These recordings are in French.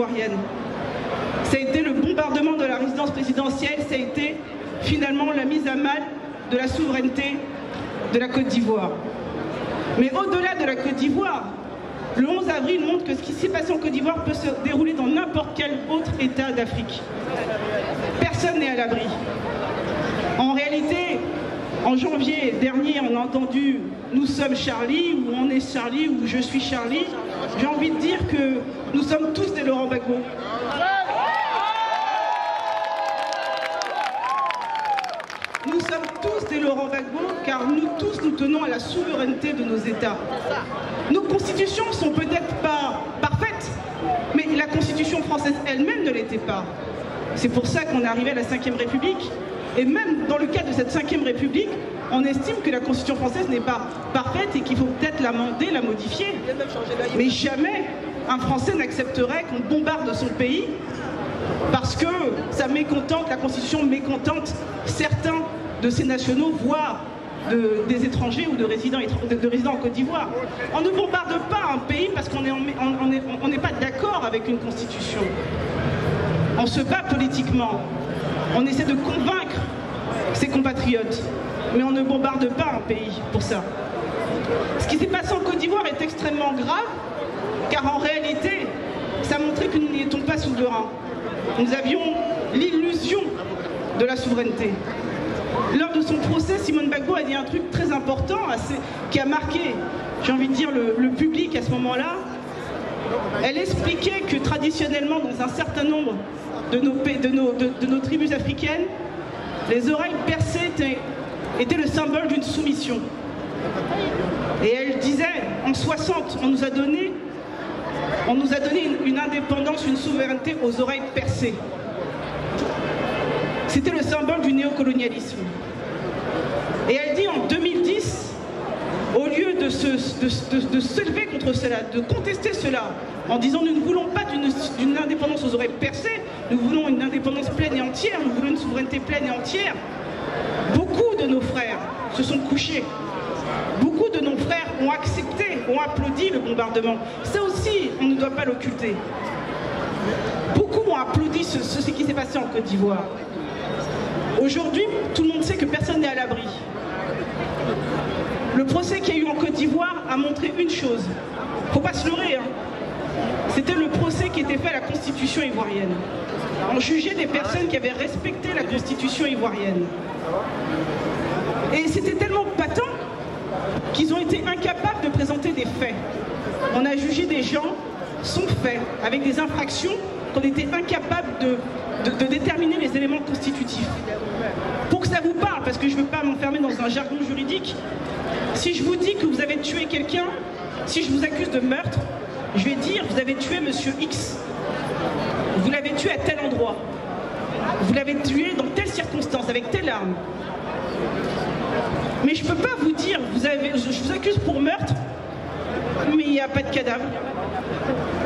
ivoirienne. Ça a été le bombardement de la résidence présidentielle, ça a été finalement la mise à mal de la souveraineté de la Côte d'Ivoire. Mais au-delà de la Côte d'Ivoire, le 11 avril montre que ce qui s'est passé en Côte d'Ivoire peut se dérouler dans n'importe quel autre État d'Afrique. Personne n'est à l'abri. En réalité, en janvier dernier, on a entendu « Nous sommes Charlie » ou « On est Charlie » ou « Je suis Charlie ». J'ai envie de dire que nous sommes tous des Laurent Gbagbo. Nous sommes tous des Laurent Gbagbo car nous tous nous tenons à la souveraineté de nos États. Nos constitutions sont peut-être pas parfaites, mais la constitution française elle-même ne l'était pas. C'est pour ça qu'on est arrivé à la Ve République. Et même dans le cadre de cette Ve République, on estime que la constitution française n'est pas parfaite et qu'il faut peut-être l'amender, la modifier. Mais jamais un Français n'accepterait qu'on bombarde son pays parce que ça mécontente, la constitution mécontente certains de ses nationaux, voire des étrangers ou de résidents en Côte d'Ivoire. On ne bombarde pas un pays parce qu'on n'est pas d'accord avec une constitution. On se bat politiquement. On essaie de convaincre ses compatriotes. Mais on ne bombarde pas un pays pour ça. Ce qui s'est passé en Côte d'Ivoire est extrêmement grave, car en réalité, ça montrait que nous n'étions pas souverains. Nous avions l'illusion de la souveraineté. Lors de son procès, Simone Gbagbo a dit un truc très important, qui a marqué, j'ai envie de dire, le public à ce moment-là. Elle expliquait que traditionnellement, dans un certain nombre de nos tribus africaines, les oreilles percées étaient le symbole d'une soumission. Et elle disait, en 60, on nous a donné une indépendance, une souveraineté aux oreilles percées. C'était le symbole du néocolonialisme. Et elle dit en 2010, au lieu de se lever contre cela, de contester cela, en disant nous ne voulons pas d'une indépendance aux oreilles percées, nous voulons une indépendance pleine et entière, nous voulons une souveraineté pleine et entière, beaucoup de nos frères se sont couchés. Beaucoup de nos frères ont accepté, ont applaudi le bombardement. Ça aussi, on ne doit pas l'occulter. Beaucoup ont applaudi ce qui s'est passé en Côte d'Ivoire. Aujourd'hui, tout le monde sait que personne n'est à l'abri. Le procès qu'il y a eu en Côte d'Ivoire a montré une chose. Il ne faut pas se leurrer, hein. C'était le procès qui était fait à la Constitution ivoirienne. On jugeait des personnes qui avaient respecté la Constitution ivoirienne. Et c'était tellement patent qu'ils ont été incapables de présenter des faits. On a jugé des gens sans faits, avec des infractions qu'on était incapables de déterminer les éléments constitutifs. Pour que ça vous parle, parce que je ne veux pas m'enfermer dans un jargon juridique, si je vous dis que vous avez tué quelqu'un, si je vous accuse de meurtre, je vais dire vous avez tué monsieur X. Vous l'avez tué à tel endroit. Vous l'avez tué dans telle circonstance, avec telle arme. Mais je ne peux pas vous dire, je vous accuse pour meurtre, mais il n'y a pas de cadavre,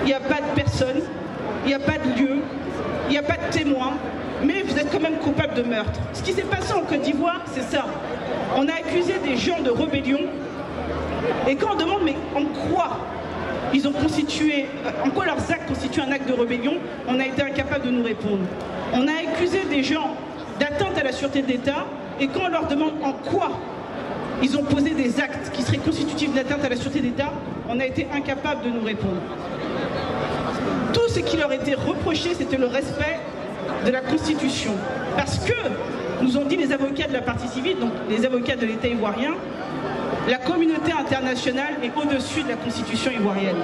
il n'y a pas de personne, il n'y a pas de lieu, il n'y a pas de témoin, mais vous êtes quand même coupable de meurtre. Ce qui s'est passé en Côte d'Ivoire, c'est ça. On a accusé des gens de rébellion, et quand on demande mais en quoi ils ont constitué, en quoi leurs actes constituent un acte de rébellion, on a été incapable de nous répondre. On a accusé des gens d'atteinte à la sûreté de l'État, et quand on leur demande en quoi ils ont posé des actes qui seraient constitutifs d'atteinte à la sûreté de l'État, on a été incapable de nous répondre. Tout ce qui leur était reproché, c'était le respect de la Constitution. Parce que, nous ont dit les avocats de la partie civile, donc les avocats de l'État ivoirien, la communauté internationale est au-dessus de la Constitution ivoirienne.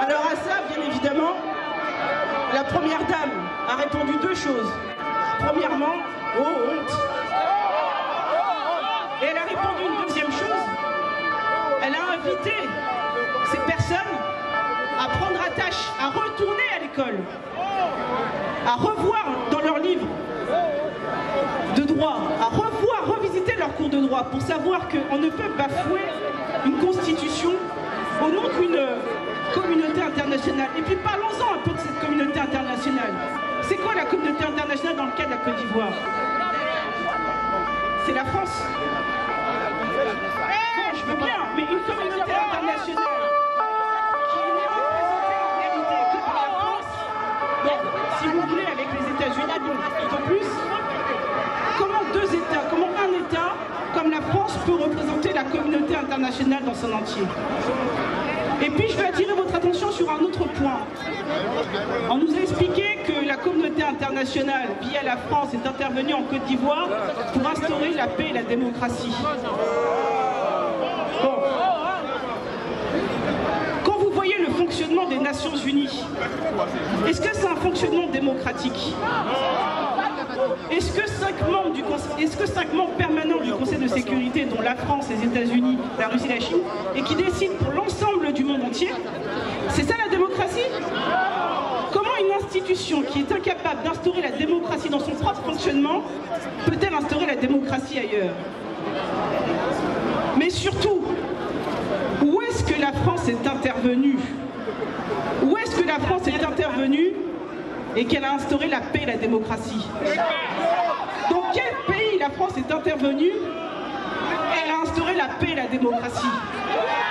Alors à ça, bien évidemment, la première dame a répondu deux choses. Premièrement, oh honte. Et elle a répondu une deuxième chose. Elle a invité ces personnes à prendre attache, à retourner à l'école, à revoir dans leurs livres de droit, à revisiter leurs cours de droit pour savoir qu'on ne peut bafouer une constitution au nom d'une communauté internationale. Et puis parlons-en un peu de cette communauté internationale. C'est quoi la communauté internationale dans le cas de la Côte d'Ivoire? C'est la France. je veux bien, mais une communauté internationale qui n'est représentée en réalité que par la France, bon, si vous voulez, avec les États-Unis, bon, tout en plus, comment deux États, comment un État comme la France peut représenter la communauté internationale dans son entier? Et puis je veux attirer votre attention sur un autre point. On nous a expliqué que la communauté internationale, via la France, est intervenue en Côte d'Ivoire pour instaurer la paix et la démocratie. Bon. Quand vous voyez le fonctionnement des Nations Unies, est-ce que c'est un fonctionnement démocratique? Est-ce que 5 membres permanents du Conseil de sécurité, dont la France, les États-Unis, la Russie et la Chine, et qui décident pour l'ensemble du monde entier, c'est ça la démocratie? Comment une institution qui est incapable d'instaurer la démocratie dans son propre fonctionnement peut-elle instaurer la démocratie ailleurs? Mais surtout, où est-ce que la France est intervenue? Où est-ce que la France est intervenue et qu'elle a instauré la paix et la démocratie? Dans quel pays la France est intervenue et elle a instauré la paix et la démocratie?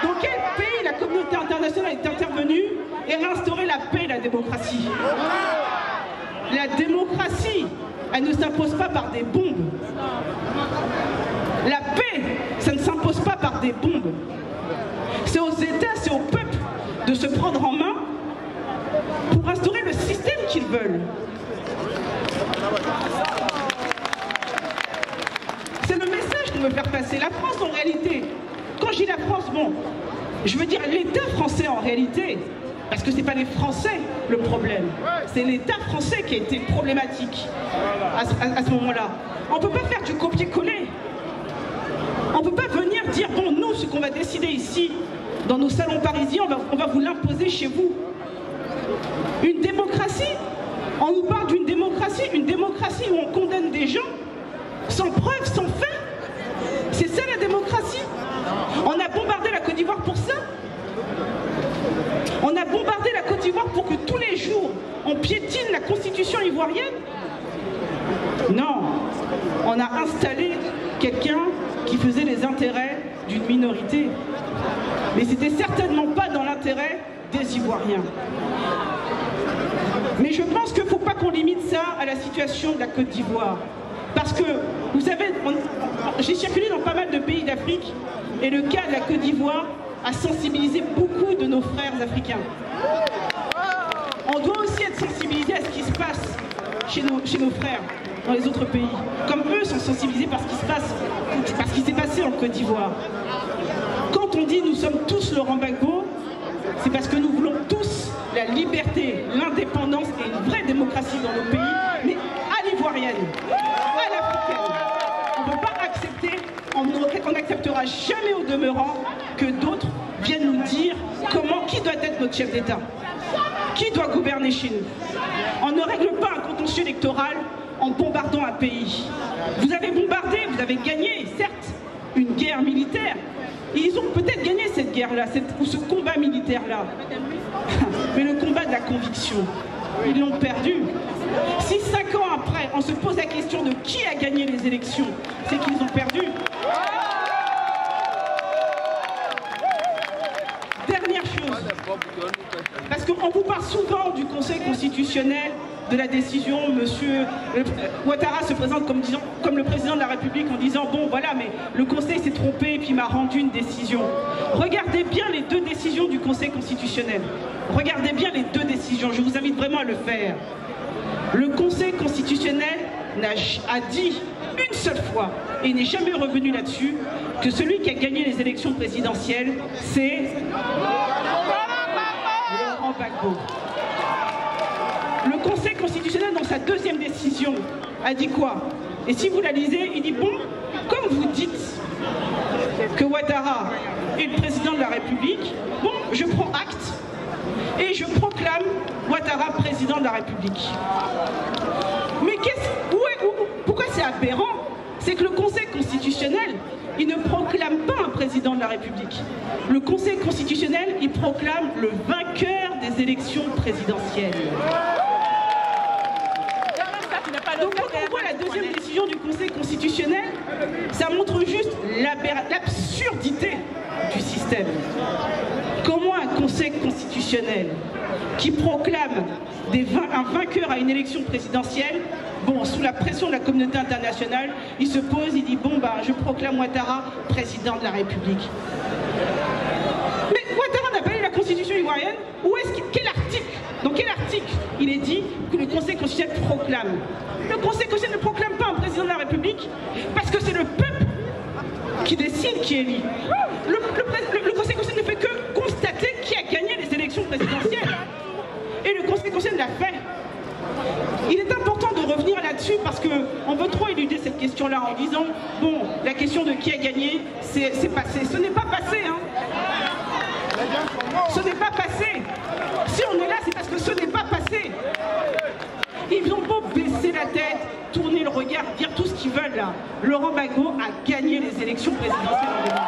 Dans quel pays la communauté internationale est intervenue et elle a instauré la paix et la démocratie? La démocratie, elle ne s'impose pas par des bombes. La paix, ça ne s'impose pas par des bombes. C'est aux États, c'est au peuple de se prendre en main pour instaurer le système qu'ils veulent. C'est le message qu'on veut faire passer. La France, en réalité, quand je dis la France, bon, je veux dire l'État français en réalité, parce que ce n'est pas les Français le problème, c'est l'État français qui a été problématique à ce moment-là. On ne peut pas faire du copier-coller. On ne peut pas venir dire, bon, nous, ce qu'on va décider ici, dans nos salons parisiens, on va vous l'imposer chez vous. Une démocratie, on nous parle d'une démocratie où on condamne des gens sans preuve, sans fait. C'est ça la démocratie? On a bombardé la Côte d'Ivoire pour ça? On a bombardé la Côte d'Ivoire pour que tous les jours on piétine la constitution ivoirienne? Non, on a installé quelqu'un qui faisait les intérêts d'une minorité. Mais c'était certainement pas dans l'intérêt des Ivoiriens. Mais je pense qu'il ne faut pas qu'on limite ça à la situation de la Côte d'Ivoire. Parce que, vous savez, j'ai circulé dans pas mal de pays d'Afrique et le cas de la Côte d'Ivoire a sensibilisé beaucoup de nos frères africains. On doit aussi être sensibilisés à ce qui se passe chez nos frères dans les autres pays. Comme eux sont sensibilisés par ce qui se passe, par ce qui s'est passé en Côte d'Ivoire. Quand on dit nous sommes tous Laurent Gbagbo, c'est parce que nous voulons tous la liberté, l'indépendance et une vraie démocratie dans nos pays, mais à l'ivoirienne, à l'africaine. On ne peut pas accepter, on n'acceptera jamais au demeurant que d'autres viennent nous dire qui doit être notre chef d'État, qui doit gouverner chez nous. On ne règle pas un contentieux électoral en bombardant un pays. Vous avez bombardé, vous avez gagné, certes, une guerre militaire. Et ils ont peut-être gagné cette guerre-là, ou ce combat militaire-là. Mais le combat de la conviction, ils l'ont perdu. Si 5 ans après, on se pose la question de qui a gagné les élections, c'est qu'ils ont perdu. Dernière chose, parce qu'on vous parle souvent du Conseil constitutionnel, de la décision, monsieur Ouattara se présente comme le président de la République en disant bon voilà, mais le Conseil s'est trompé et puis m'a rendu une décision. Regardez bien les 2 décisions du Conseil constitutionnel. Regardez bien les 2 décisions, je vous invite vraiment à le faire. Le Conseil constitutionnel a dit une seule fois, et n'est jamais revenu là-dessus, que celui qui a gagné les élections présidentielles, c'est Laurent Gbagbo. Le Conseil constitutionnel, dans sa 2e décision, a dit quoi? Et si vous la lisez, il dit bon, comme vous dites que Ouattara est le président de la République, bon, je prends acte et je proclame Ouattara président de la République. Mais pourquoi c'est aberrant? C'est que le Conseil constitutionnel, il ne proclame pas un président de la République. Le Conseil constitutionnel, il proclame le vainqueur des élections présidentielles. Donc quand on voit la 2e décision du Conseil constitutionnel, ça montre juste l'absurdité système. Comment un conseil constitutionnel qui proclame un vainqueur à une élection présidentielle, bon, sous la pression de la communauté internationale, il se pose, il dit, bon, bah, je proclame Ouattara président de la République. Mais Ouattara n'a pas lu la Constitution ivoirienne. Dans quel article il est dit que le Conseil constitutionnel proclame? Le Conseil constitutionnel ne proclame pas un président de la République parce que c'est le peuple qui décide qui est élu. Le Conseil constitutionnel ne fait que constater qui a gagné les élections présidentielles. Et le Conseil constitutionnel l'a fait. Il est important de revenir là-dessus parce qu'on veut trop éluder cette question-là en disant, bon, la question de qui a gagné, c'est passé. Ce n'est pas passé, hein. Ce n'est pas passé. Si on est là, c'est parce que ce n'est pas passé. Ils ont beau baisser la tête, tourner le regard, dire tout ce qu'ils veulent là. Laurent Gbagbo a gagné les élections présidentielles en 2020.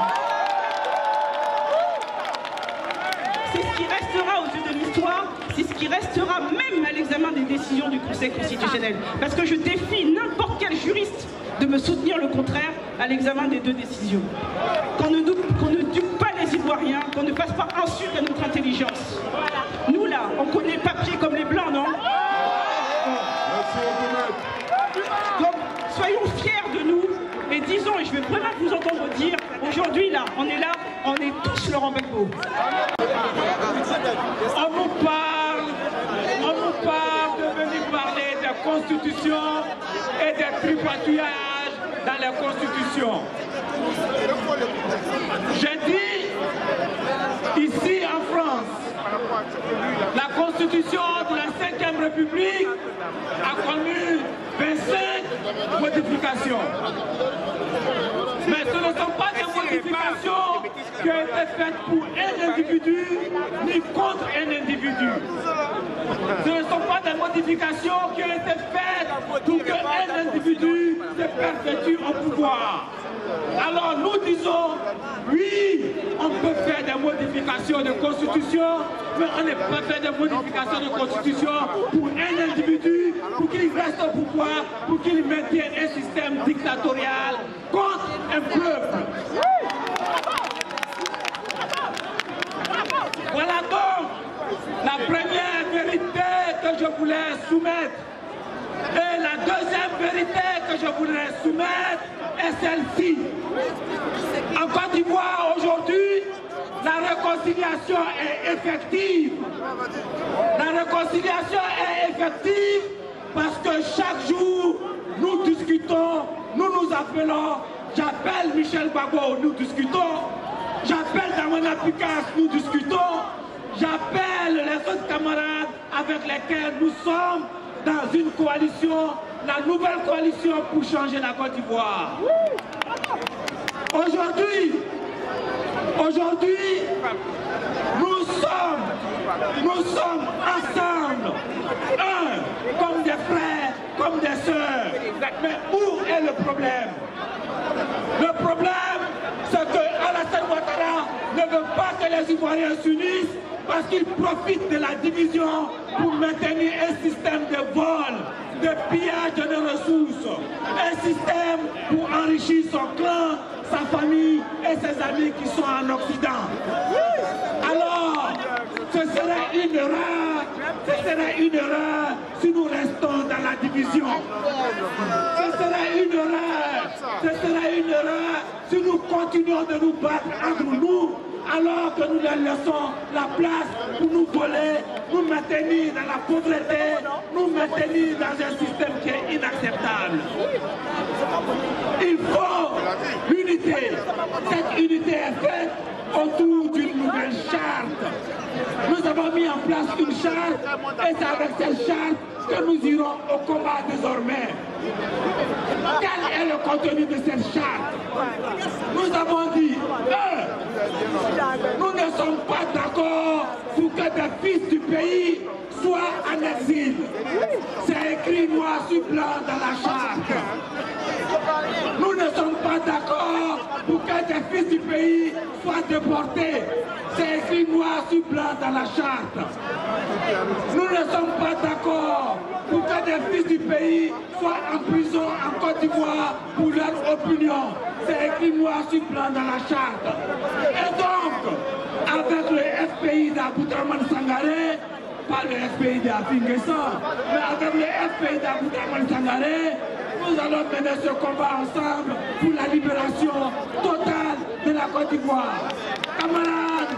C'est ce qui restera aux yeux de l'histoire, c'est ce qui restera même à l'examen des décisions du Conseil constitutionnel. Parce que je défie n'importe quel juriste de me soutenir le contraire à l'examen des deux décisions. Qu'on ne dupe pas les Ivoiriens, qu'on ne fasse pas insulte à notre intelligence. Nous là, on connaît le papier comme les Blancs, non? Donc, soyons fiers de nous et disons, et je vais vraiment vous entendre dire, aujourd'hui là, on est tous Laurent Gbagbo. On nous parle de venir parler de constitution et de tripatouillage dans la constitution. Je dis, ici en France, la constitution de la 5e République a connu 25 modifications. Mais ce ne sont pas des modifications qui ont été faites pour un individu ni contre un individu. Ce ne sont pas des modifications qui ont été faites pour qu'un individu se perpétue au pouvoir. Alors nous disons, oui, on peut faire des modifications de constitution, mais on n'est pas fait des modifications de constitution pour un individu, pour qu'il reste au pouvoir, pour qu'il maintienne un système dictatorial contre un peuple. Voilà donc la première vérité que je voulais soumettre. Et la deuxième vérité que je voudrais soumettre est celle-ci. En Côte d'Ivoire, aujourd'hui, la réconciliation est effective. La réconciliation est effective parce que chaque jour, nous discutons, nous nous appelons, j'appelle Michel Gbagbo, nous discutons, j'appelle Damana Picasse, nous discutons, j'appelle les autres camarades avec lesquels nous sommes dans une coalition, la nouvelle coalition pour changer la Côte d'Ivoire. Aujourd'hui, nous sommes ensemble, comme des frères, comme des sœurs. Mais où est le problème? Le problème, c'est que Alassane Ouattara ne veut pas que les Ivoiriens s'unissent parce qu'il profite de la division pour maintenir un système de vol, de pillage de ressources, un système pour enrichir son clan, sa famille et ses amis qui sont en Occident. Alors, ce serait une erreur si nous restons dans la division. Ce serait une erreur si nous continuons de nous battre entre nous alors que nous leur laissons la place pour nous voler, nous maintenir dans la pauvreté, nous maintenir dans un système qui est inacceptable. Il faut l'unité. Cette unité est faite autour d'une nouvelle charte. Nous avons mis en place une charte et c'est avec cette charte que nous irons au combat désormais. Quel est le contenu de cette charte? Nous avons dit, nous ne sommes pas d'accord pour que des fils du pays soient en exil. C'est écrit noir sur blanc dans la charte. Nous ne sommes pas d'accord pour que des fils du pays soient déportés. C'est écrit noir sur blanc dans la charte. Nous ne sommes pas d'accord pour que des fils du pays soient en prison en Côte d'Ivoire pour leur opinion. C'est écrit noir sur blanc dans la charte. Et donc, avec le FPI d'Aboudraman Sangaré, pas le FPI d'Afingessa, mais avec le FPI d'Aboudraman Sangaré, nous allons mener ce combat ensemble pour la libération totale de la Côte d'Ivoire. Camarades,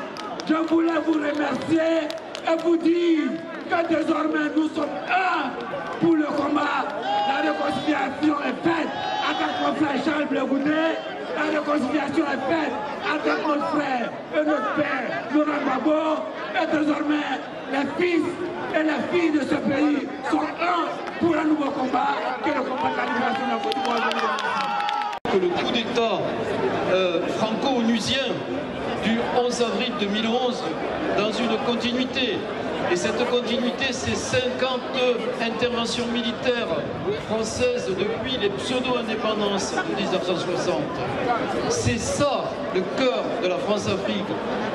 je voulais vous remercier et vous dire que désormais nous sommes un pour le combat. La réconciliation est faite avec mon frère Charles Blé Goudé. La réconciliation est faite avec notre frère et notre père Laurent Gbagbo. Et désormais, les fils et les filles de ce pays sont un pour un nouveau combat, qui est le combat de la libération de la Côte d'Ivoire. Que le coup d'État franco-onusien du 11 avril 2011 dans une continuité. Et cette continuité, c'est 50 interventions militaires françaises depuis les pseudo-indépendances de 1960. C'est ça le cœur de la France-Afrique.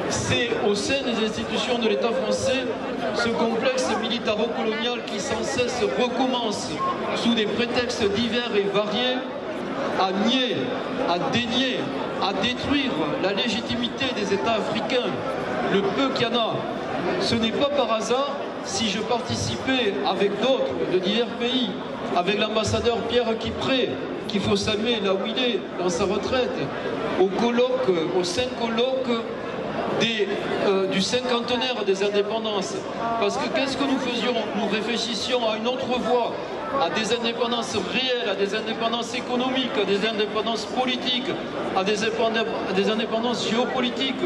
C'est au sein des institutions de l'État français ce complexe militaro-colonial qui sans cesse recommence sous des prétextes divers et variés à nier, à dénier, à détruire la légitimité des États africains, le peu qu'il y en a. Ce n'est pas par hasard si je participais avec d'autres de divers pays, avec l'ambassadeur Pierre Kipré, qu'il faut saluer là où il est, dans sa retraite, au colloque, aux 5 colloques du cinquantenaire des indépendances. Parce que qu'est-ce que nous faisions? Nous réfléchissions à une autre voie, à des indépendances réelles, à des indépendances économiques, à des indépendances politiques, à des indépendances géopolitiques,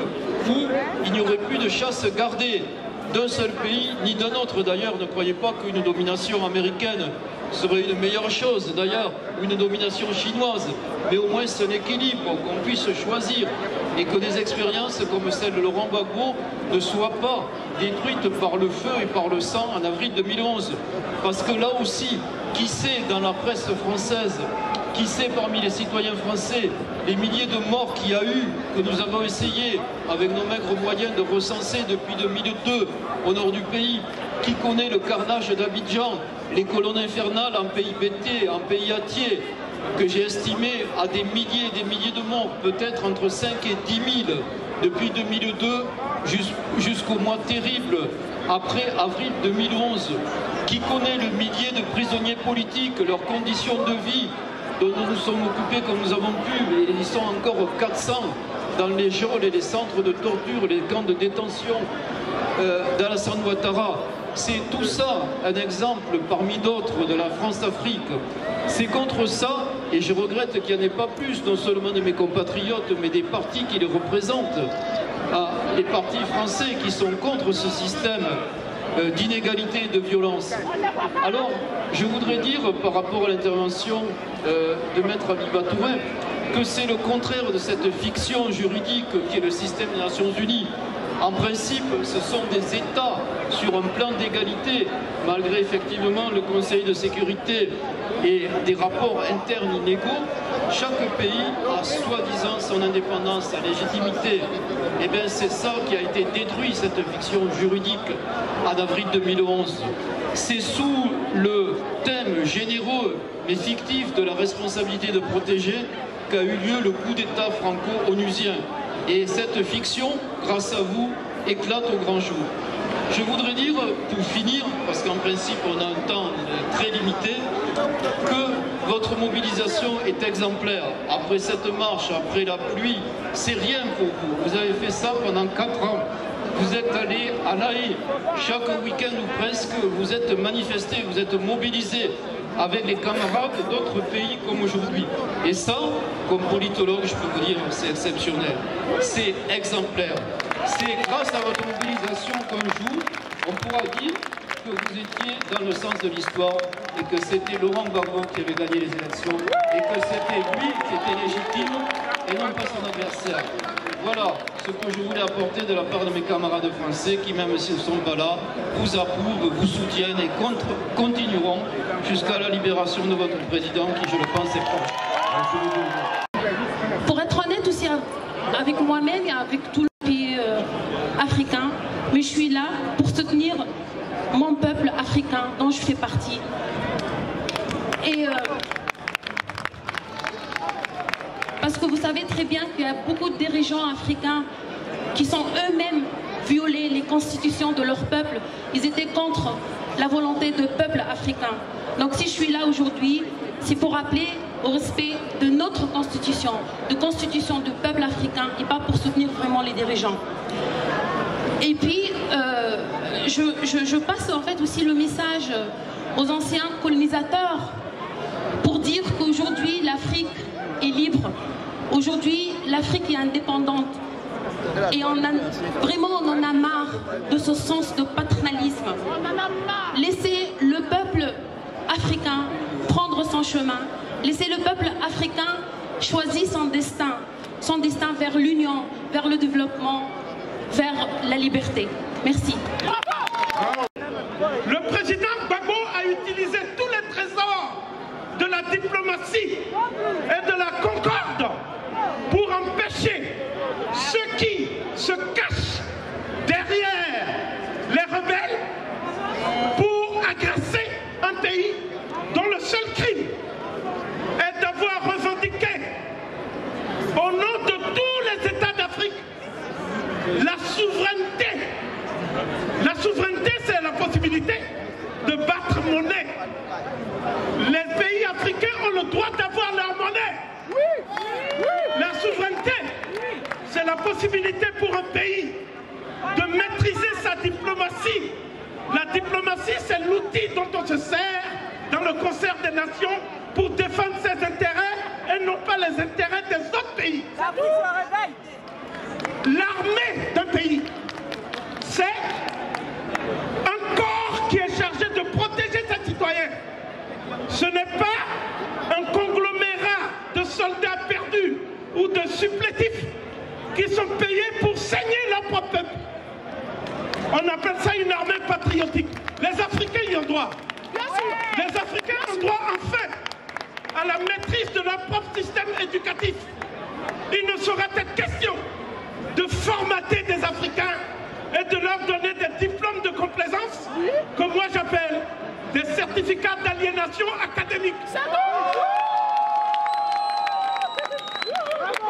où il n'y aurait plus de chasse gardée d'un seul pays, ni d'un autre. D'ailleurs, ne croyez pas qu'une domination américaine serait une meilleure chose, d'ailleurs, une domination chinoise, mais au moins un équilibre, qu'on puisse choisir, et que des expériences comme celle de Laurent Gbagbo ne soient pas détruites par le feu et par le sang en avril 2011. Parce que là aussi, qui sait dans la presse française, qui sait parmi les citoyens français, les milliers de morts qu'il y a eu, que nous avons essayé, avec nos maigres moyens, de recenser depuis 2002 au nord du pays, qui connaît le carnage d'Abidjan, les colonnes infernales en pays bêté, en pays atier, que j'ai estimé à des milliers et des milliers de morts, peut-être entre 5 et 10 000, depuis 2002 jusqu'au mois terrible, après avril 2011, qui connaît le millier de prisonniers politiques, leurs conditions de vie, dont nous nous sommes occupés comme nous avons pu, mais ils sont encore 400 dans les geôles et les centres de torture, les camps de détention d'Alassane Ouattara. C'est tout ça un exemple parmi d'autres de la France-Afrique. C'est contre ça, et je regrette qu'il n'y en ait pas plus, non seulement de mes compatriotes, mais des partis qui les représentent, les partis français qui sont contre ce système d'inégalité et de violence. Alors, je voudrais dire, par rapport à l'intervention de Maître Abiba Touré, que c'est le contraire de cette fiction juridique qui est le système des Nations Unies. En principe, ce sont des États sur un plan d'égalité, malgré effectivement le Conseil de sécurité et des rapports internes inégaux. Chaque pays a soi-disant son indépendance, sa légitimité. Et bien c'est ça qui a été détruit, cette fiction juridique, en avril 2011. C'est sous le thème généreux mais fictif de la responsabilité de protéger qu'a eu lieu le coup d'État franco-onusien. Et cette fiction, grâce à vous, éclate au grand jour. Je voudrais dire, pour finir, parce qu'en principe on a un temps très limité, que votre mobilisation est exemplaire. Après cette marche, après la pluie, c'est rien pour vous. Vous avez fait ça pendant 4 ans. Vous êtes allé à La Haye, chaque week-end ou presque, vous êtes manifesté, vous êtes mobilisé avec les camarades d'autres pays comme aujourd'hui. Et ça, comme politologue, je peux vous dire, c'est exceptionnel. C'est exemplaire. C'est grâce à votre mobilisation qu'un jour, on pourra dire que vous étiez dans le sens de l'histoire et que c'était Laurent Gbagbo qui avait gagné les élections et que c'était lui qui était légitime et non pas son adversaire. Voilà ce que je voulais apporter de la part de mes camarades français qui, même s'ils ne sont pas là, vous approuvent, vous soutiennent et continueront jusqu'à la libération de votre président qui, je le pense, est proche. Pour être honnête aussi avec moi-même et avec tous les pays africains, mais je suis là pour soutenir mon peuple africain dont je fais partie. Et parce que vous savez très bien qu'il y a beaucoup de dirigeants africains qui sont eux-mêmes violés les constitutions de leur peuple. Ils étaient contre la volonté du peuple africain. Donc si je suis là aujourd'hui, c'est pour rappeler au respect de notre constitution du peuple africain et pas pour soutenir vraiment les dirigeants. Et puis, je passe en fait aussi le message aux anciens colonisateurs pour dire qu'aujourd'hui l'Afrique est libre, aujourd'hui l'Afrique est indépendante et on en a marre de ce sens de paternalisme. Laissez le peuple africain prendre son chemin, laissez le peuple africain choisir son destin vers l'union, vers le développement, vers la liberté. Merci. Le président Gbagbo a utilisé tous les trésors de la diplomatie et de la concorde pour empêcher ceux qui se cachent derrière les rebelles pour agresser un pays dont le seul crime est d'avoir revendiqué au nom de tous les États d'Afrique la souveraineté. La souveraineté, c'est la possibilité de battre monnaie. Les pays africains ont le droit d'avoir leur monnaie. La souveraineté, c'est la possibilité pour un pays de maîtriser sa diplomatie. La diplomatie, c'est l'outil dont on se sert dans le concert des nations pour défendre ses intérêts et non pas les intérêts des autres pays. L'armée d'un pays, c'est un corps qui est chargé de protéger ses citoyens. Ce n'est pas un conglomérat de soldats perdus ou de supplétifs qui sont payés pour saigner leur propre peuple. On appelle ça une armée patriotique. Les Africains y ont droit. Les Africains ont droit enfin à la maîtrise de leur propre système éducatif. Il ne sera être question de formater des Africains et de leur donner des diplômes de complaisance que moi j'appelle des certificats d'aliénation académique.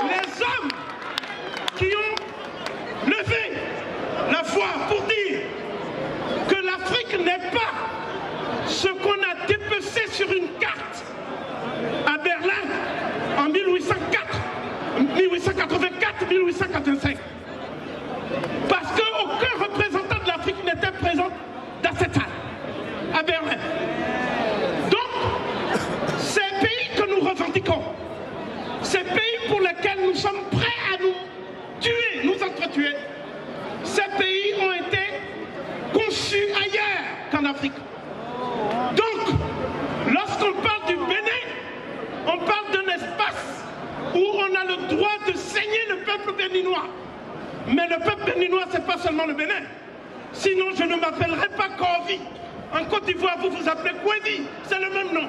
Les hommes qui ont levé la voix pour dire que l'Afrique n'est pas ce qu'on a dépecé sur une carte à Berlin en 1884-1885. Parce qu'aucun représentant de l'Afrique n'était présent dans cette salle, à Berlin. Donc, ces pays que nous revendiquons, ces pays pour lesquels nous sommes prêts à nous tuer, nous entretuer, ces pays ont été conçus ailleurs qu'en Afrique. Donc, lorsqu'on parle du Bénin, on parle d'un espace où on a le droit de saigner le peuple béninois. Mais le peuple béninois, ce n'est pas seulement le Bénin. Sinon, je ne m'appellerai pas Kovi. En Côte d'Ivoire, vous vous appelez Kouedi. C'est le même nom.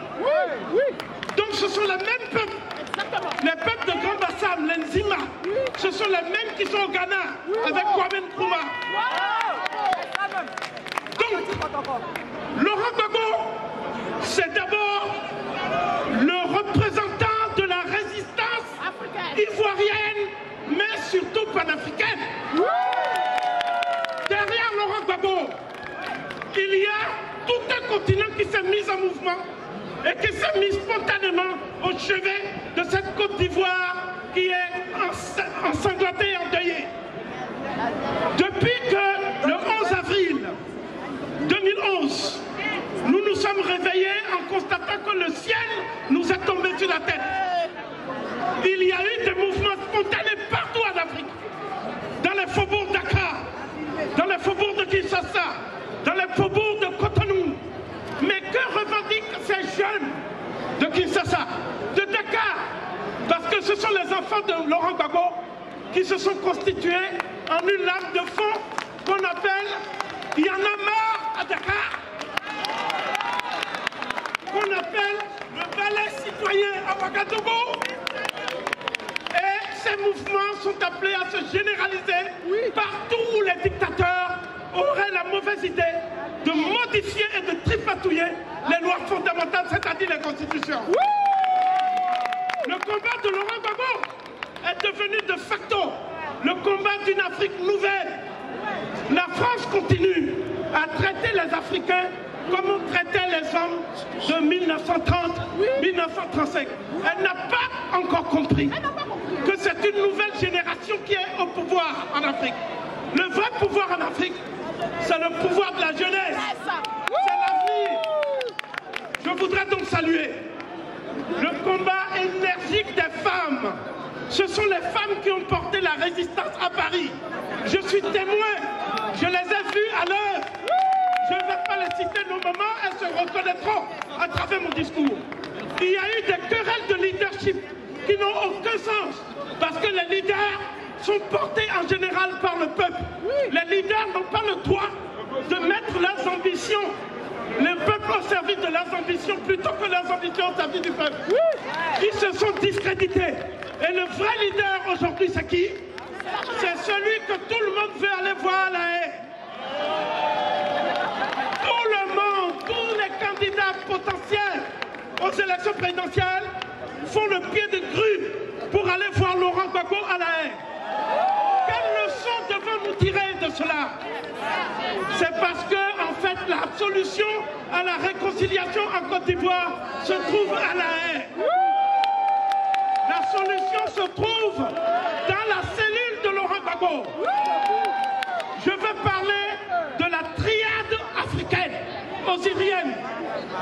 Donc, ce sont les mêmes peuples. Les peuples de Grand Bassam, les Nzima, ce sont les mêmes qui sont au Ghana, avec Kwame Nkrumah. Donc, Laurent Gbagbo, c'est d'abord le représentant de la résistance ivoirienne, mais surtout panafricaine. Derrière Laurent Gbagbo, il y a tout un continent qui s'est mis en mouvement et qui s'est mis spontanément au chevet de cette Côte d'Ivoire qui est ensanglantée et endeuillée. Depuis que le 11 avril 2011, nous nous sommes réveillés en constatant que le ciel nous est tombé sur la tête. Il y a eu des mouvements spontanés partout en Afrique, dans les faubourgs d'Accra, dans les faubourgs de Kinshasa, dans les faubourgs de Cotonou. Mais que revendiquent ces jeunes de Kinshasa, de Dakar? Parce que ce sont les enfants de Laurent Gbagbo qui se sont constitués en une lame de fond qu'on appelle « Il y en a marre à Dakar », qu'on appelle le ballet citoyen à Ouagadougou. Et ces mouvements sont appelés à se généraliser partout où les dictateurs auraient la mauvaise idée de modifier et de tripatouiller les lois fondamentales, c'est-à-dire les constitutions. Le combat de Laurent Gbagbo est devenu de facto le combat d'une Afrique nouvelle. La France continue à traiter les Africains comme on traitait les hommes de 1930-1935. Elle n'a pas encore compris que c'est une nouvelle génération qui est au pouvoir en Afrique. Le vrai pouvoir en Afrique, c'est le pouvoir de la jeunesse. C'est l'avenir. Je voudrais donc saluer le combat énergique des femmes. Ce sont les femmes qui ont porté la résistance à Paris. Je suis témoin. Je les ai vues à l'œuvre. Je ne vais pas les citer nommément, elles se reconnaîtront à travers mon discours. Il y a eu des querelles de leadership qui n'ont aucun sens parce que les leaders sont portés en général par le peuple. Les leaders n'ont pas le droit de mettre leurs ambitions, le peuple au service de leurs ambitions plutôt que leurs ambitions au service du peuple. Ils se sont discrédités. Et le vrai leader aujourd'hui, c'est qui? C'est celui que tout le monde veut aller voir à La Haye. Tout le monde, tous les candidats potentiels aux élections présidentielles font le pied de grue pour aller voir Laurent Gbagbo à La Haye. Quelle leçon devons-nous tirer de cela? C'est parce que, en fait, la solution à la réconciliation en Côte d'Ivoire se trouve à La Haye. La solution se trouve dans la cellule de Laurent Gbagbo. Je veux parler de la triade africaine, osirienne.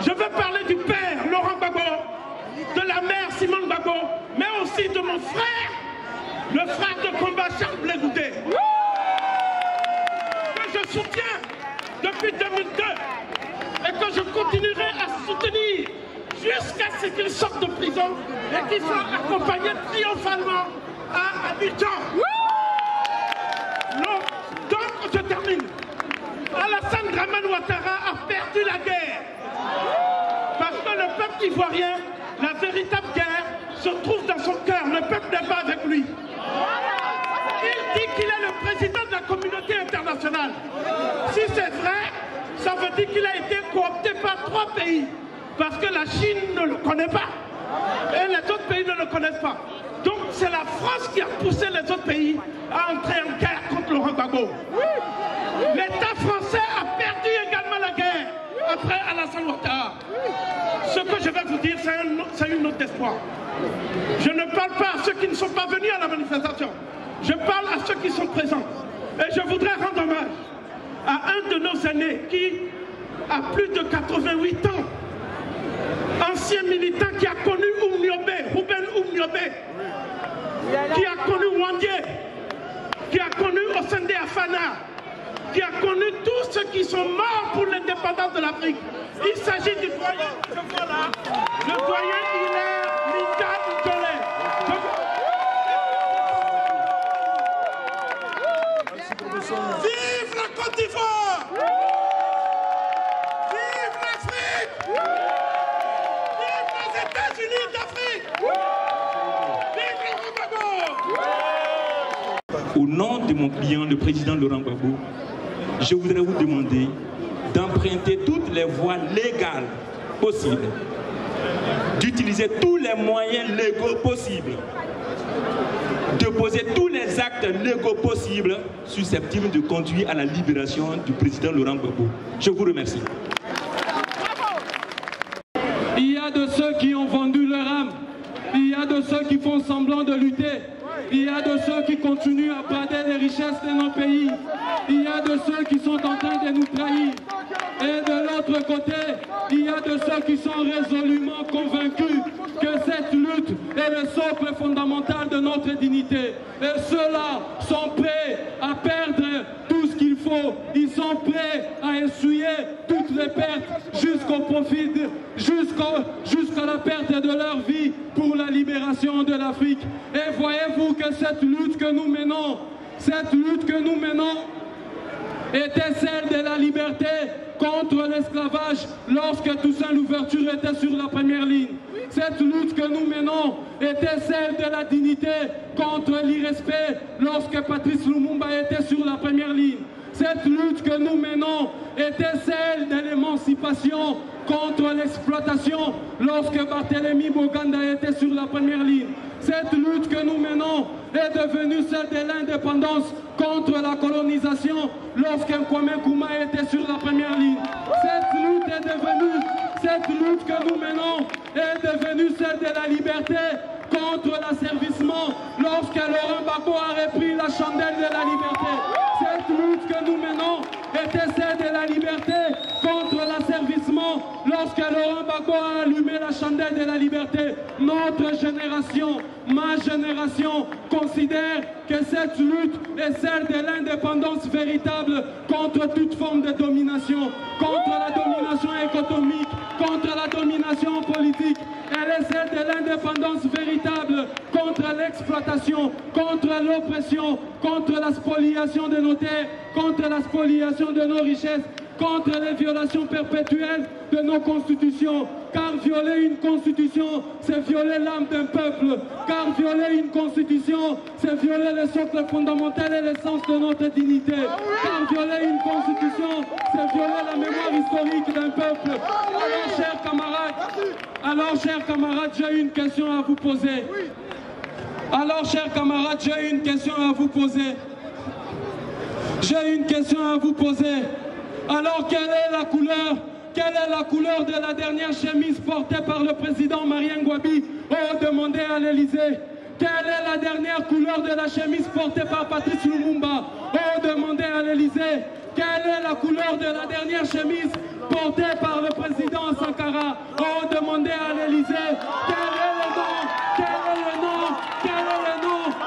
Je veux parler du père Laurent Gbagbo, de la mère Simone Gbagbo, mais aussi de mon frère, le frère de combat Charles Blé Goudé, que je soutiens depuis 2002 et que je continuerai à soutenir jusqu'à ce qu'il sorte de prison et qu'il soit accompagné triomphalement à Abidjan. Donc, je termine. Alassane Dramane Ouattara a perdu la guerre. Parce que le peuple ivoirien, la véritable guerre, se trouve dans son cœur. Le peuple n'est pas avec lui. Il dit qu'il est le président de la communauté internationale. Si c'est vrai, ça veut dire qu'il a été coopté par 3 pays. Parce que la Chine ne le connaît pas. Et les autres pays ne le connaissent pas. Donc c'est la France qui a poussé les autres pays à entrer en guerre contre Laurent Gbagbo. L'État français a perdu également la guerre après Alassane Ouattara. Ce que je vais vous dire, c'est une note d'espoir. Je ne parle pas à ceux qui ne sont pas venus à la manifestation. Je parle à ceux qui sont présents. Et je voudrais rendre hommage à un de nos aînés qui a plus de 88 ans. Ancien militant qui a connu Ruben Oumniobé, qui a connu Wandé, qui a connu Osende Afana, qui a connu tous ceux qui sont morts pour l'indépendance de l'Afrique. Il s'agit du doyen, je vois là, le doyen Hilaire Linda Ntolé. Vive la Côte d'Ivoire! Vive l'Afrique! États-Unis d'Afrique! Au nom de mon client, le président Laurent Gbagbo, je voudrais vous demander d'emprunter toutes les voies légales possibles, d'utiliser tous les moyens légaux possibles, de poser tous les actes légaux possibles susceptibles de conduire à la libération du président Laurent Gbagbo. Je vous remercie. Il y a de ceux qui ont vendu leur âme, il y a de ceux qui font semblant de lutter, il y a de ceux qui continuent à brader les richesses de nos pays, il y a de ceux qui sont en train de nous trahir. Et de l'autre côté, il y a de ceux qui sont résolument convaincus que cette lutte est le socle fondamental de notre dignité. Et ceux-là sont prêts à perdre tout ce qu'il faut. Ils sont prêts à essuyer toutes les pertes jusqu'au profit, jusqu'à la perte de leur vie pour la libération de l'Afrique. Et voyez-vous que cette lutte que nous menons, était celle de la liberté contre l'esclavage lorsque Toussaint Louverture était sur la première ligne. Cette lutte que nous menons était celle de la dignité contre l'irrespect lorsque Patrice Lumumba était sur la première ligne. Cette lutte que nous menons était celle de l'émancipation contre l'exploitation lorsque Barthélemy Boganda était sur la première ligne. Cette lutte que nous menons est devenue celle de l'indépendance contre la colonisation lorsqu'un Kwame Nkrumah était sur la première ligne. Cette lutte que nous menons est devenue celle de la liberté contre l'asservissement lorsque Laurent Gbagbo a repris la chandelle de la liberté. Cette lutte que nous menons était celle de la liberté contre l'asservissement lorsque Laurent Gbagbo a allumé la chandelle de la liberté. Notre génération, ma génération, considère que cette lutte est celle de l'indépendance véritable contre toute forme de domination, contre la domination économique, contre la domination politique. Elle est celle de l'indépendance véritable contre l'exploitation, contre l'oppression, contre la spoliation de nos terres, contre la spoliation de nos richesses, contre les violations perpétuelles de nos constitutions. Car violer une constitution, c'est violer l'âme d'un peuple. Car violer une constitution, c'est violer le socle fondamental et l'essence de notre dignité. Car violer une constitution, c'est violer la mémoire historique d'un peuple. Alors, chers camarades, j'ai une question à vous poser. J'ai une question à vous poser. Alors, quelle est la couleur de la dernière chemise portée par le président Marien Ngouabi au demandé à l'Élysée? Quelle est la dernière couleur de la chemise portée par Patrice Lumumba au demandé à l'Élysée? Quelle est la couleur de la dernière chemise portée par le président Sankara au demandé à l'Élysée? Quel est le nom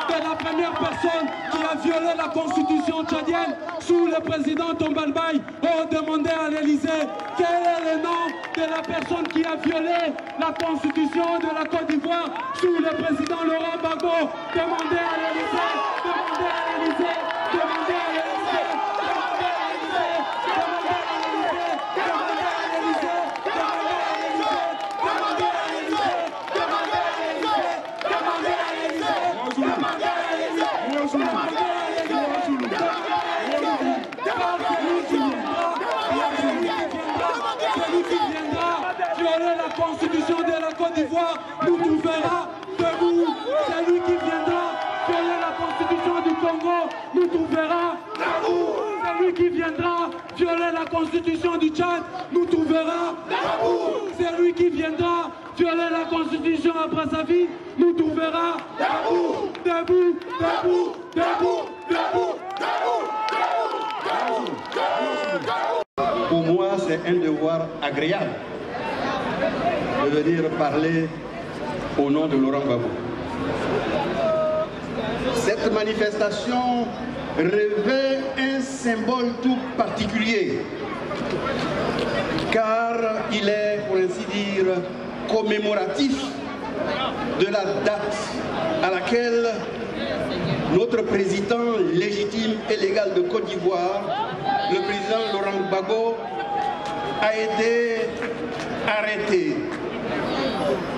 de la première personne qui a violé la constitution tchadienne sous le président Tombalbaye au demandé à l'Élysée? Quel est le nom de la personne qui a violé la constitution de la Côte d'Ivoire sous le président Laurent Gbagbo? Demandez à l'Élysée, demandez à l'Élysée, demandez à l'Élysée. La constitution de la Côte d'Ivoire nous trouvera debout. Celui qui viendra violer la constitution du Congo nous trouvera debout. Celui qui viendra violer la constitution du Tchad nous trouvera debout. Celui qui viendra violer la constitution à Brazzaville nous trouvera debout. Debout, debout, debout, debout, debout. Pour moi, c'est un devoir agréable de venir parler au nom de Laurent Gbagbo. Cette manifestation revêt un symbole tout particulier, car il est, pour ainsi dire, commémoratif de la date à laquelle notre président légitime et légal de Côte d'Ivoire, le président Laurent Gbagbo, a été arrêté,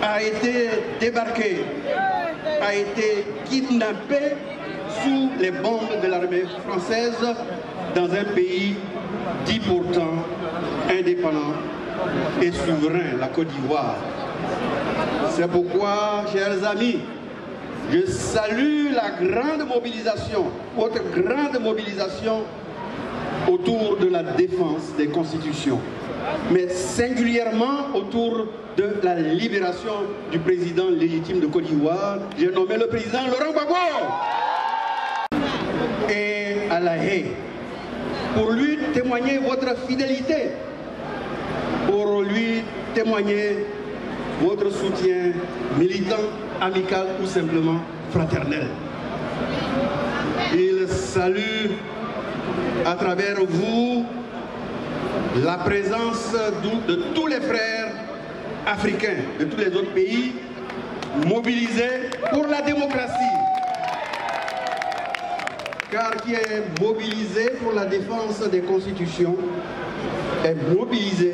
a été débarqué, a été kidnappé sous les bombes de l'armée française dans un pays dit pourtant indépendant et souverain, la Côte d'Ivoire. C'est pourquoi, chers amis, je salue la grande mobilisation, votre grande mobilisation autour de la défense des constitutions, mais singulièrement autour de la libération du président légitime de Côte d'Ivoire. J'ai nommé le président Laurent Gbagbo. Et à La Haye, pour lui témoigner votre fidélité, pour lui témoigner votre soutien militant, amical ou simplement fraternel. Il salue à travers vous la présence de tous les frères africains, de tous les autres pays, mobilisés pour la démocratie. Car qui est mobilisé pour la défense des constitutions est mobilisé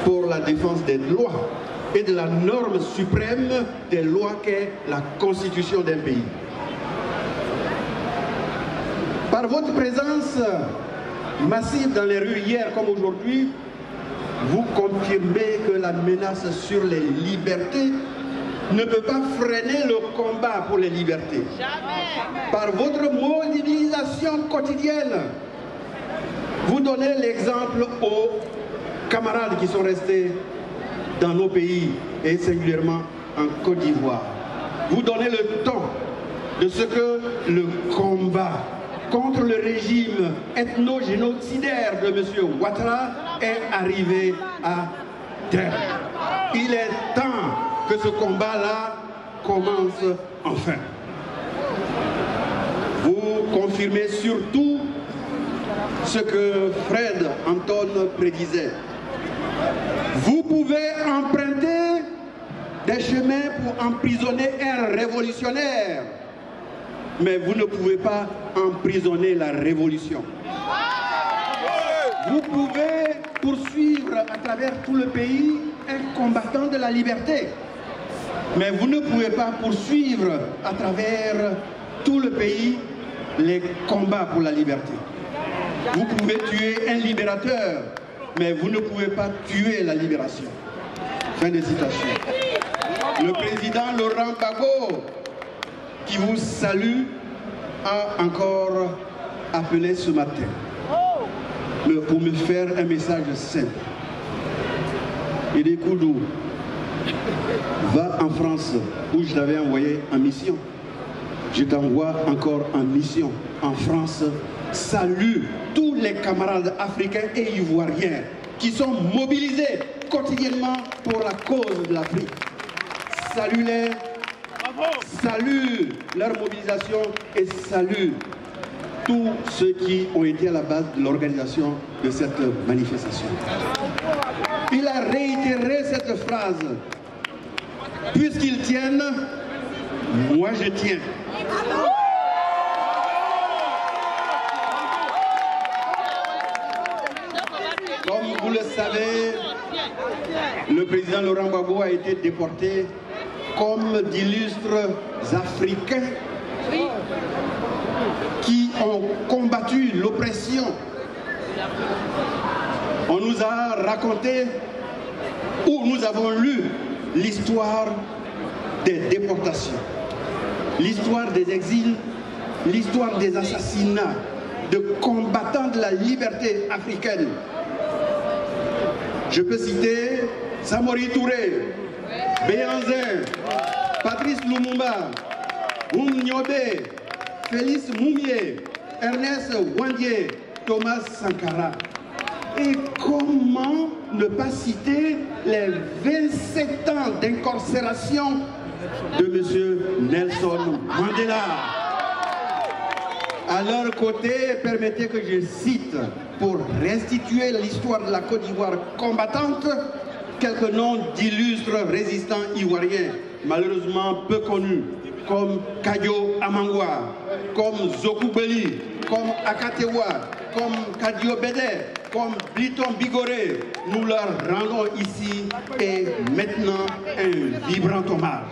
pour la défense des lois et de la norme suprême des lois qu'est la constitution d'un pays. Par votre présence massive dans les rues hier comme aujourd'hui, vous confirmez que la menace sur les libertés ne peut pas freiner le combat pour les libertés. Par votre mobilisation quotidienne, vous donnez l'exemple aux camarades qui sont restés dans nos pays et singulièrement en Côte d'Ivoire. Vous donnez le temps de ce que le combat contre le régime ethno-génocidaire de M. Ouattara est arrivé à terme. Il est temps que ce combat-là commence enfin. Vous confirmez surtout ce que Fred Anton prédisait. Vous pouvez emprunter des chemins pour emprisonner un révolutionnaire, mais vous ne pouvez pas emprisonner la révolution. Vous pouvez poursuivre à travers tout le pays un combattant de la liberté, mais vous ne pouvez pas poursuivre à travers tout le pays les combats pour la liberté. Vous pouvez tuer un libérateur, mais vous ne pouvez pas tuer la libération. Fin de citation. Le président Laurent Gbagbo, qui vous salue, a encore appelé ce matin pour me faire un message simple. Ede Koudou, va en France où je t'avais envoyé en mission. Je t'envoie encore en mission en France. Salue tous les camarades africains et ivoiriens qui sont mobilisés quotidiennement pour la cause de l'Afrique. Salue-les, salue leur mobilisation et salue tous ceux qui ont été à la base de l'organisation de cette manifestation. Il a réitéré cette phrase. Puisqu'ils tiennent, moi je tiens. Comme vous le savez, le président Laurent Gbagbo a été déporté comme d'illustres Africains qui ont combattu l'oppression. On nous a raconté, ou nous avons lu, l'histoire des déportations, l'histoire des exils, l'histoire des assassinats de combattants de la liberté africaine. Je peux citer Samori Touré, Béanzin, Patrice Lumumba, Nyobe, Félix Moumié, Ernest Wandié, Thomas Sankara. Et comment ne pas citer les 27 ans d'incarcération de M. Nelson Mandela. À leur côté, permettez que je cite, pour restituer l'histoire de la Côte d'Ivoire combattante, quelques noms d'illustres résistants ivoiriens, malheureusement peu connus, comme Kadio Amangwa, comme Zokoubeli, comme Akatewa, comme Kadio Bede, comme Bliton Bigoré. Nous leur rendons ici et maintenant un vibrant hommage.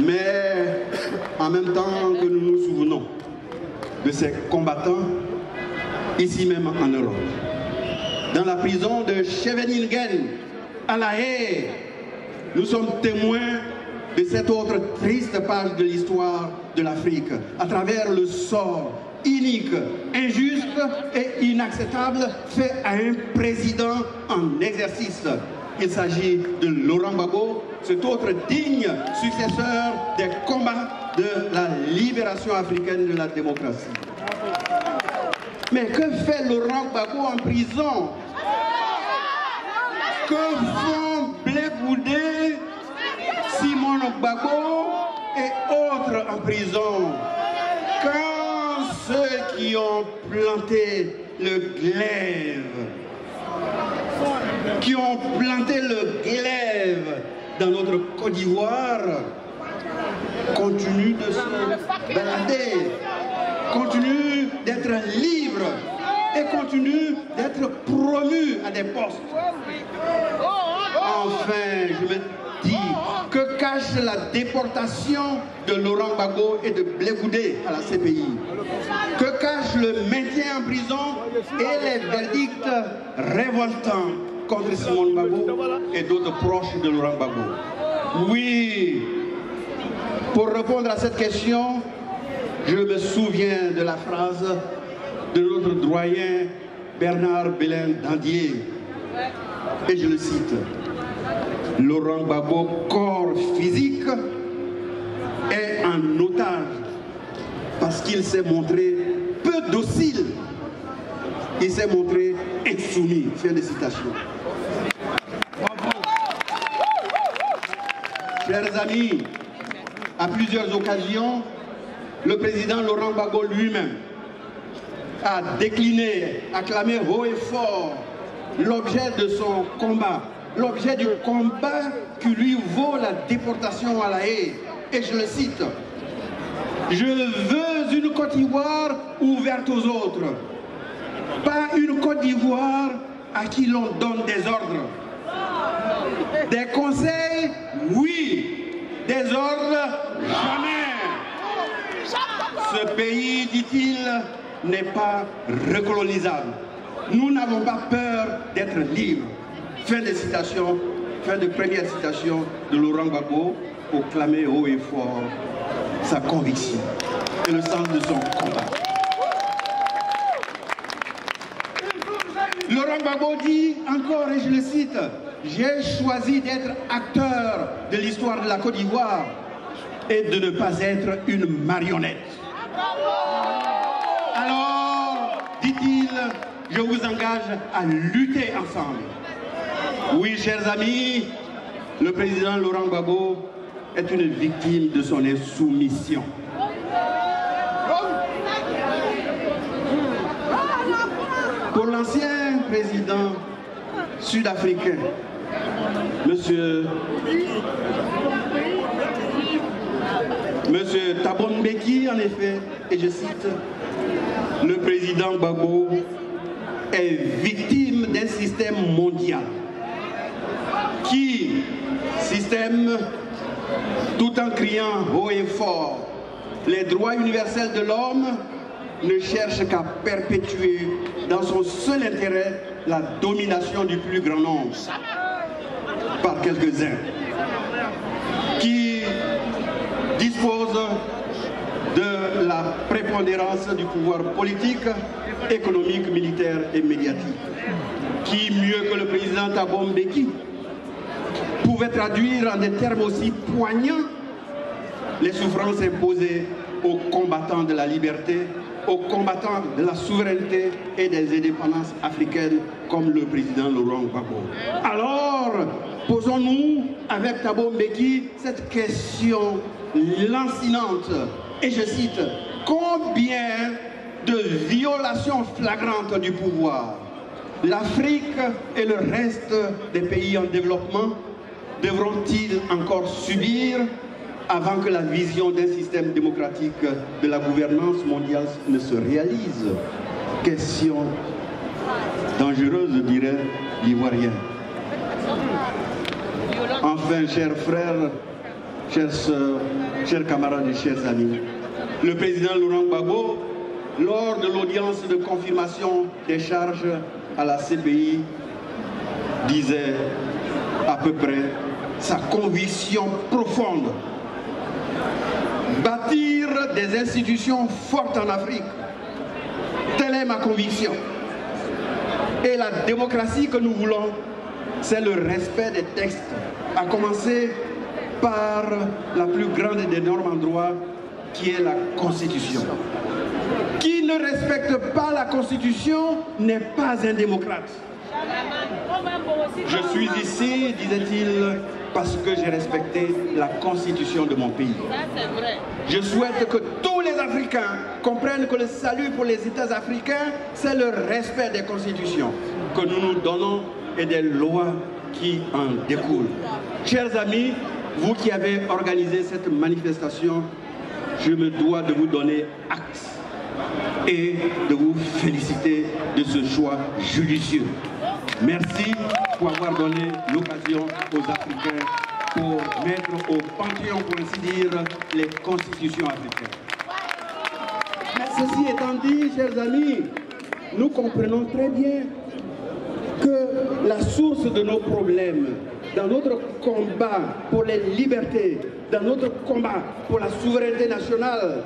Mais en même temps que nous nous souvenons de ces combattants, ici même en Europe, dans la prison de Scheveningen, à La Haye, nous sommes témoins de cette autre triste page de l'histoire de l'Afrique, à travers le sort inique, injuste et inacceptable fait à un président en exercice. Il s'agit de Laurent Gbagbo, cet autre digne successeur des combats de la libération africaine de la démocratie. Mais que fait Laurent Gbagbo en prison? Que font Blé Goudé, Simon Gbagbo et autres en prison? Quand ceux qui ont planté le glaive, dans notre Côte d'Ivoire, continuent de se balader, continuent d'être libres et continuent d'être promus à des postes. Enfin, je me dis, que cache la déportation de Laurent Gbagbo et de Blé Goudé à la CPI? Que cache le maintien en prison et les verdicts révoltants contre Simone Gbagbo et d'autres proches de Laurent Gbagbo. Oui, pour répondre à cette question, je me souviens de la phrase de notre doyen Bernard Belin Dandier, et je le cite: Laurent Gbagbo, corps physique, est en otage parce qu'il s'est montré peu docile, il s'est montré insoumis. Fin de citation. Chers amis, à plusieurs occasions, le président Laurent Gbagbo lui-même a décliné, acclamé haut et fort l'objet de son combat, l'objet du combat qui lui vaut la déportation à La Haye. Et je le cite: je veux une Côte d'Ivoire ouverte aux autres, pas une Côte d'Ivoire à qui l'on donne des ordres. Des conseils, oui, des ordres, jamais. Ce pays, dit-il, n'est pas recolonisable. Nous n'avons pas peur d'être libres. Fin de citation, fin de première citation de Laurent Gbagbo, pour clamer haut et fort sa conviction et le sens de son combat. Laurent Gbagbo dit encore, et je le cite: j'ai choisi d'être acteur de l'histoire de la Côte d'Ivoire et de ne pas être une marionnette. Alors, dit-il, je vous engage à lutter ensemble. Oui, chers amis, le président Laurent Gbagbo est une victime de son insoumission. Pour l'ancien président sud-africain, Monsieur Thabo Mbeki, en effet, et je cite, le président Gbagbo est victime d'un système mondial qui, système, tout en criant haut et fort les droits universels de l'homme, ne cherche qu'à perpétuer dans son seul intérêt la domination du plus grand nombre par quelques-uns qui disposent de la prépondérance du pouvoir politique, économique, militaire et médiatique. Qui, mieux que le président Thabo Mbeki, pouvait traduire en des termes aussi poignants les souffrances imposées aux combattants de la liberté, aux combattants de la souveraineté et des indépendances africaines comme le président Laurent Gbagbo. Alors, posons-nous avec Thabo Mbeki cette question lancinante, et je cite: combien de violations flagrantes du pouvoir l'Afrique et le reste des pays en développement devront-ils encore subir avant que la vision d'un système démocratique de la gouvernance mondiale ne se réalise? Question dangereuse, dirait l'Ivoirien. Enfin, chers frères, chères sœurs, chers camarades et chers amis, le président Laurent Gbagbo, lors de l'audience de confirmation des charges à la CPI, disait à peu près sa conviction profonde: bâtir des institutions fortes en Afrique, telle est ma conviction. Et la démocratie que nous voulons, c'est le respect des textes, à commencer par la plus grande des normes en droit, qui est la Constitution. Qui ne respecte pas la Constitution n'est pas un démocrate. Je suis ici, disait-il, parce que j'ai respecté la Constitution de mon pays. Je souhaite que tous les Africains comprennent que le salut pour les États africains, c'est le respect des constitutions que nous nous donnons et des lois qui en découlent. Chers amis, vous qui avez organisé cette manifestation, je me dois de vous donner acte et de vous féliciter de ce choix judicieux. Merci pour avoir donné l'occasion aux Africains pour mettre au panthéon, pour ainsi dire, les constitutions africaines. Ceci étant dit, chers amis, nous comprenons très bien que la source de nos problèmes, dans notre combat pour les libertés, dans notre combat pour la souveraineté nationale,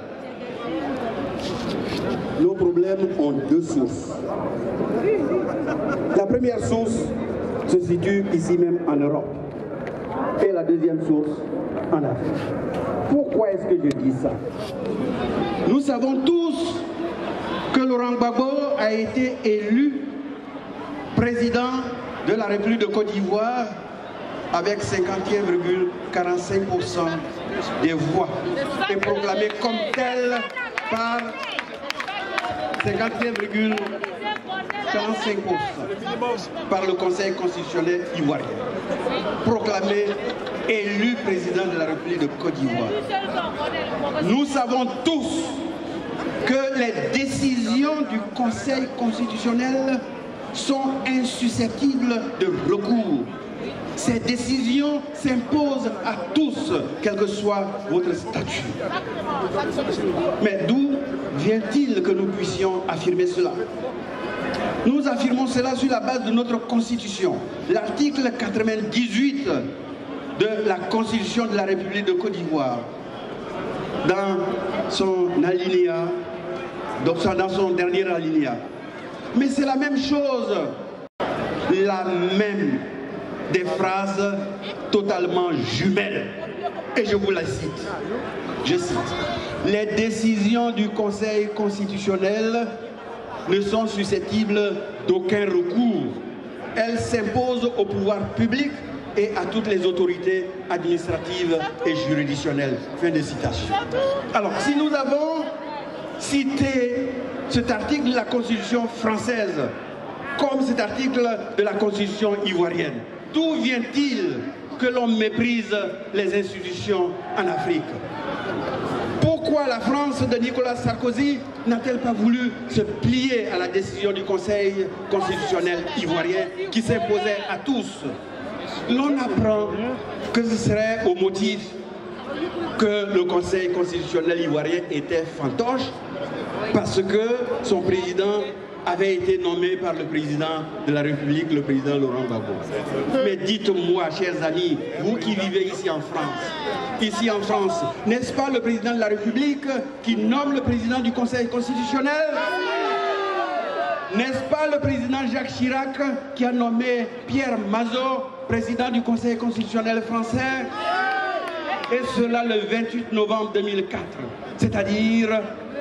nos problèmes ont deux sources. La première source se situe ici même en Europe et la deuxième source en Afrique. Pourquoi est-ce que je dis ça? Nous savons tous que Laurent Gbagbo a été élu président de la République de Côte d'Ivoire avec 51,45% des voix et proclamé comme tel par 51,45% par le Conseil constitutionnel ivoirien. Proclamé élu président de la République de Côte d'Ivoire. Nous savons tous que les décisions du Conseil constitutionnel sont insusceptibles de recours. Ces décisions s'imposent à tous, quel que soit votre statut. Mais d'où vient-il que nous puissions affirmer cela? Nous affirmons cela sur la base de notre Constitution. L'article 98 de la Constitution de la République de Côte d'Ivoire, dans son alinéa, dans son dernier alinéa. Mais c'est la même chose, la même des phrases totalement jumelles. Et je vous la cite. Je cite. Les décisions du Conseil constitutionnel ne sont susceptibles d'aucun recours. Elles s'imposent au pouvoir public et à toutes les autorités administratives et juridictionnelles. Fin de citation. Alors, si nous avons cité cet article de la Constitution française comme cet article de la Constitution ivoirienne, d'où vient-il que l'on méprise les institutions en Afrique? Pourquoi la France de Nicolas Sarkozy n'a-t-elle pas voulu se plier à la décision du Conseil constitutionnel ivoirien qui s'imposait à tous? L'on apprend que ce serait au motif que le Conseil constitutionnel ivoirien était fantoche parce que son président avait été nommé par le président de la République, le président Laurent Gbagbo. Mais dites-moi, chers amis, vous qui vivez ici en France, n'est-ce pas le président de la République qui nomme le président du Conseil constitutionnel? N'est-ce pas le président Jacques Chirac qui a nommé Pierre Mazot, président du Conseil constitutionnel français? Et cela le 28 novembre 2004, c'est-à-dire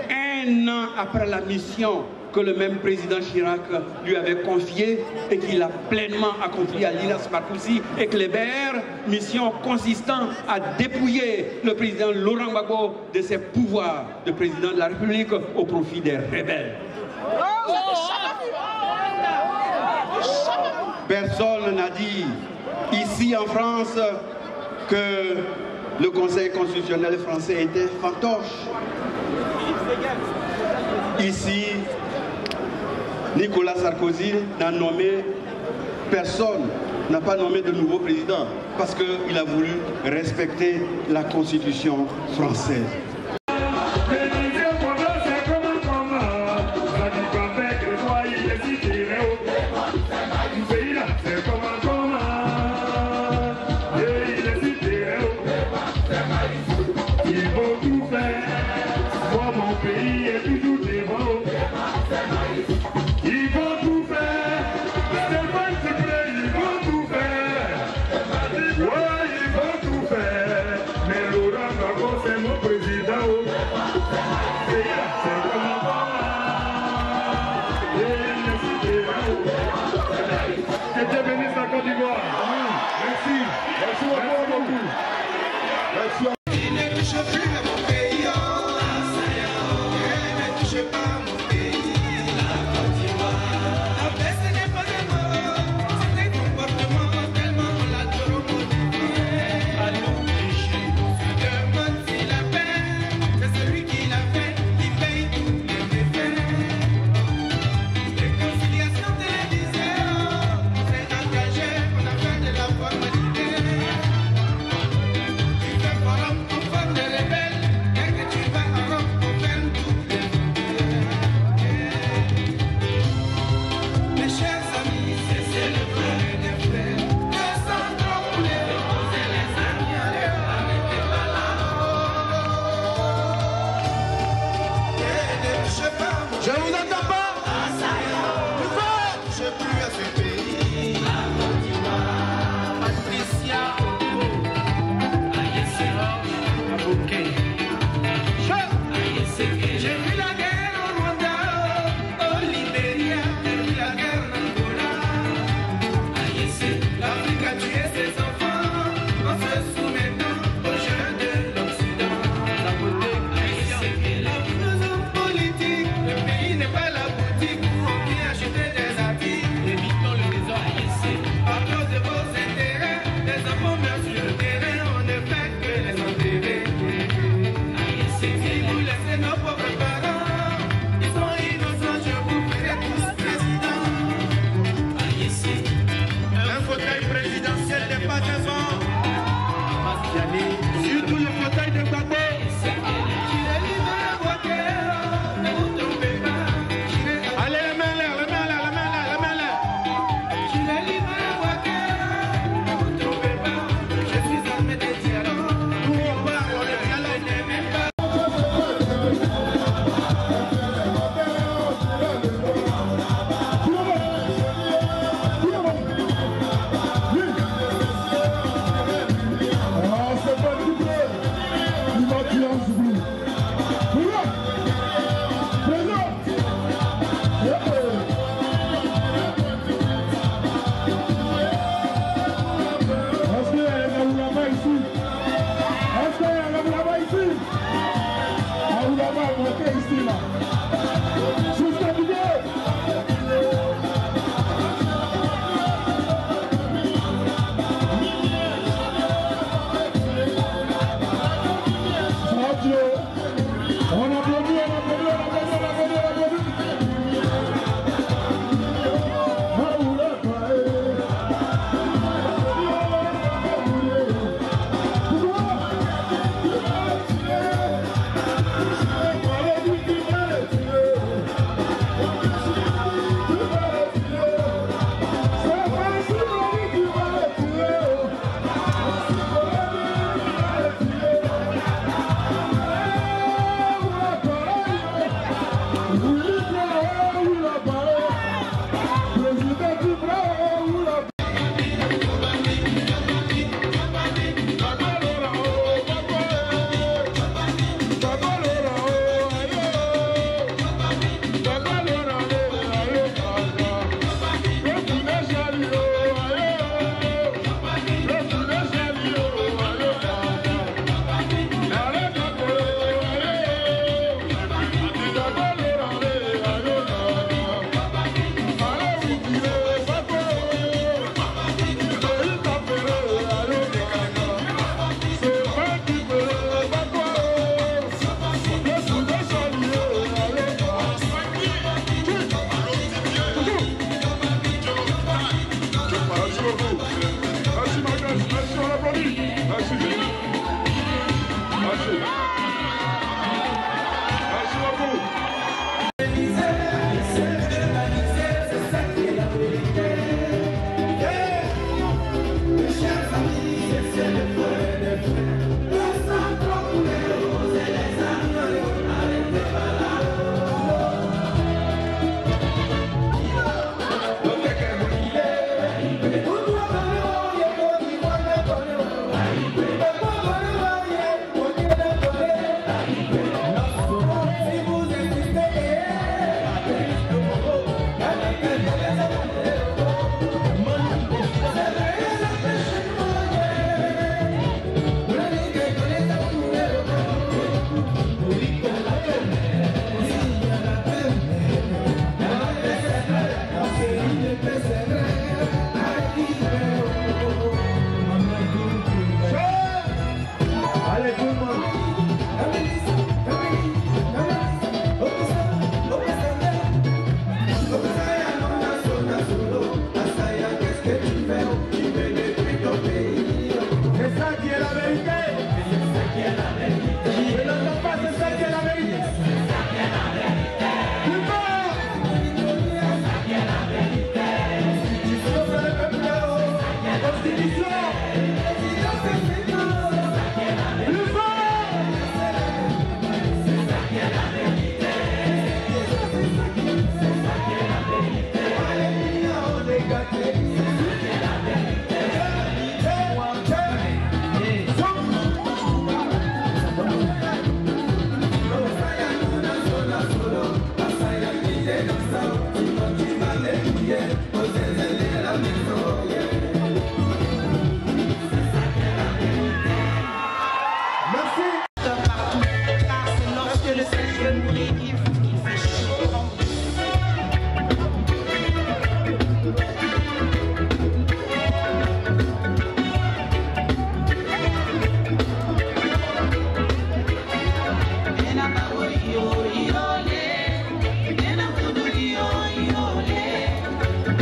un an après la mission que le même président Chirac lui avait confiée et qu'il a pleinement accompli à Linas Marcoussi et Kléber, mission consistant à dépouiller le président Laurent Gbagbo de ses pouvoirs de président de la République au profit des rebelles. Personne n'a dit ici en France que le Conseil constitutionnel français était fantoche. Ici, Nicolas Sarkozy n'a nommé personne, n'a pas nommé de nouveau président parce qu'il a voulu respecter la Constitution française. Mes chers amis,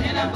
Ena